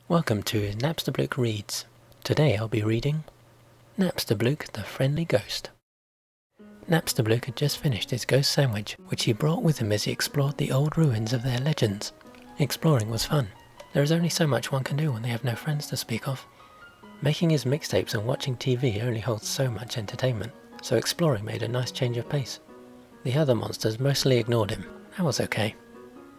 Welcome to Napstablook Reads. Today I'll be reading Napstablook the Friendly Ghost. Napstablook had just finished his ghost sandwich, which he brought with him as he explored the old ruins of their legends. Exploring was fun. There is only so much one can do when they have no friends to speak of. Making his mixtapes and watching TV only holds so much entertainment, so exploring made a nice change of pace. The other monsters mostly ignored him. That was okay.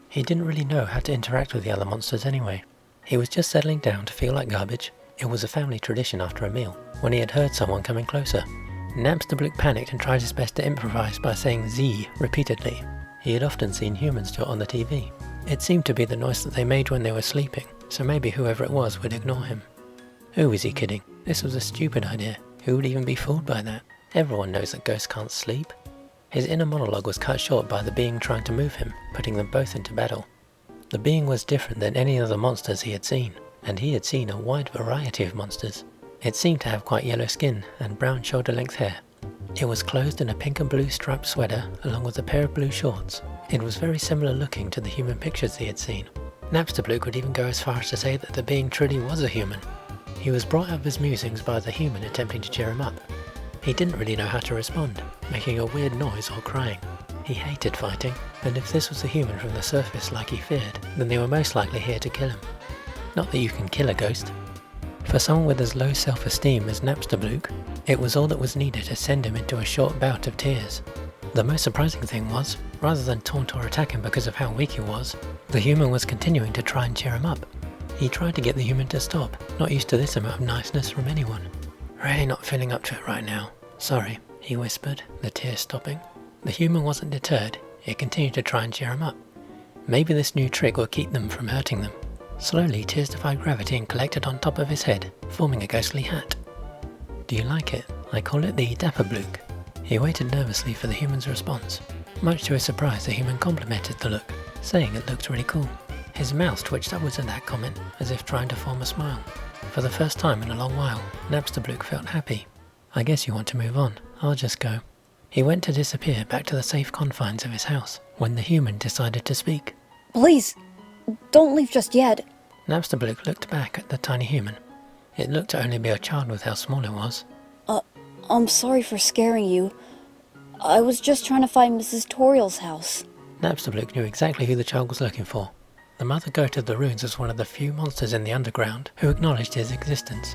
He didn't really know how to interact with the other monsters anyway. He was just settling down to feel like garbage. It was a family tradition after a meal, when he had heard someone coming closer. Napstablook panicked and tried his best to improvise by saying Z repeatedly. He had often seen humans do it on the TV. It seemed to be the noise that they made when they were sleeping, so maybe whoever it was would ignore him. Who was he kidding? This was a stupid idea. Who would even be fooled by that? Everyone knows that ghosts can't sleep. His inner monologue was cut short by the being trying to move him, putting them both into battle. The being was different than any other monsters he had seen, and he had seen a wide variety of monsters. It seemed to have quite yellow skin and brown shoulder-length hair. It was clothed in a pink and blue striped sweater along with a pair of blue shorts. It was very similar looking to the human pictures he had seen. Napstablook would even go as far as to say that the being truly was a human. He was brought out of his musings by the human attempting to cheer him up. He didn't really know how to respond, making a weird noise or crying. He hated fighting, and if this was a human from the surface like he feared, then they were most likely here to kill him. Not that you can kill a ghost. For someone with as low self-esteem as Napstablook, it was all that was needed to send him into a short bout of tears. The most surprising thing was, rather than taunt or attack him because of how weak he was, the human was continuing to try and cheer him up. He tried to get the human to stop, not used to this amount of niceness from anyone. Really not feeling up to it right now. Sorry, he whispered, the tears stopping. The human wasn't deterred. It continued to try and cheer him up. Maybe this new trick would keep them from hurting them. Slowly, tears defied gravity and collected on top of his head, forming a ghostly hat. Do you like it? I call it the Napstablook. He waited nervously for the human's response. Much to his surprise, the human complimented the look, saying it looked really cool. His mouth twitched upwards at that comment, as if trying to form a smile. For the first time in a long while, Napstablook felt happy. I guess you want to move on. I'll just go. He went to disappear back to the safe confines of his house, when the human decided to speak. Please, don't leave just yet. Napstablook looked back at the tiny human. It looked to only be a child with how small it was. I'm sorry for scaring you. I was just trying to find Mrs. Toriel's house. Napstablook knew exactly who the child was looking for. The mother goat of the ruins was one of the few monsters in the underground who acknowledged his existence.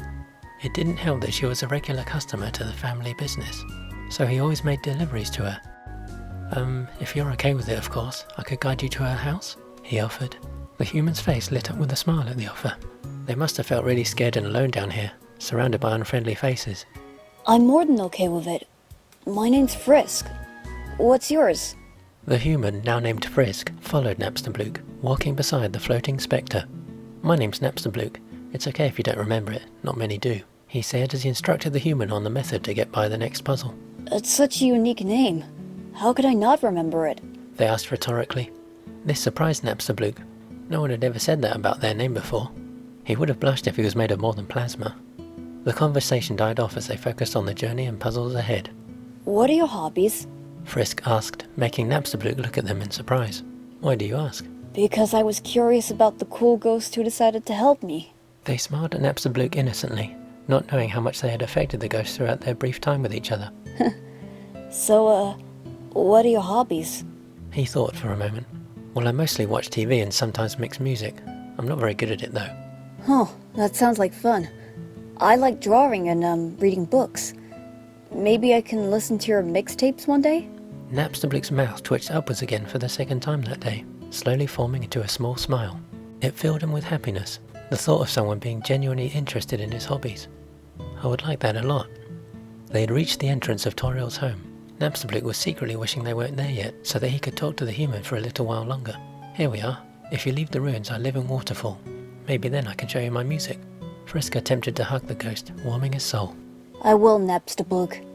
It didn't help that she was a regular customer to the family business, so he always made deliveries to her. If you're okay with it, of course, I could guide you to her house, he offered. The human's face lit up with a smile at the offer. They must have felt really scared and alone down here, surrounded by unfriendly faces. I'm more than okay with it. My name's Frisk. What's yours? The human, now named Frisk, followed Napstablook, walking beside the floating spectre. My name's Napstablook. It's okay if you don't remember it, not many do, he said as he instructed the human on the method to get by the next puzzle. It's such a unique name. How could I not remember it? They asked rhetorically. This surprised Napstablook. No one had ever said that about their name before. He would have blushed if he was made of more than plasma. The conversation died off as they focused on the journey and puzzles ahead. What are your hobbies? Frisk asked, making Napstablook look at them in surprise. Why do you ask? Because I was curious about the cool ghost who decided to help me. They smiled at Napstablook innocently, not knowing how much they had affected the ghost throughout their brief time with each other. So, what are your hobbies? He thought for a moment. Well, I mostly watch TV and sometimes mix music. I'm not very good at it though. Oh, that sounds like fun. I like drawing and reading books. Maybe I can listen to your mixtapes one day? Napstablook's mouth twitched upwards again for the second time that day, slowly forming into a small smile. It filled him with happiness, the thought of someone being genuinely interested in his hobbies. I would like that a lot. They had reached the entrance of Toriel's home. Napstablook was secretly wishing they weren't there yet, so that he could talk to the human for a little while longer. Here we are. If you leave the ruins, I live in Waterfall. Maybe then I can show you my music. Frisk attempted to hug the ghost, warming his soul. I will, Napstablook.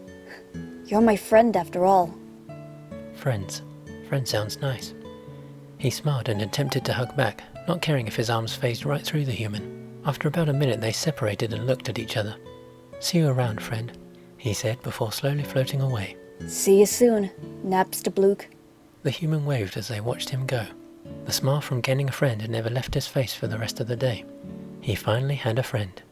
You're my friend after all. Friends. Friend sounds nice. He smiled and attempted to hug back, not caring if his arms phased right through the human. After about a minute they separated and looked at each other. See you around, friend, he said before slowly floating away. See you soon, Napstablook. The human waved as they watched him go. The smile from gaining a friend had never left his face for the rest of the day. He finally had a friend.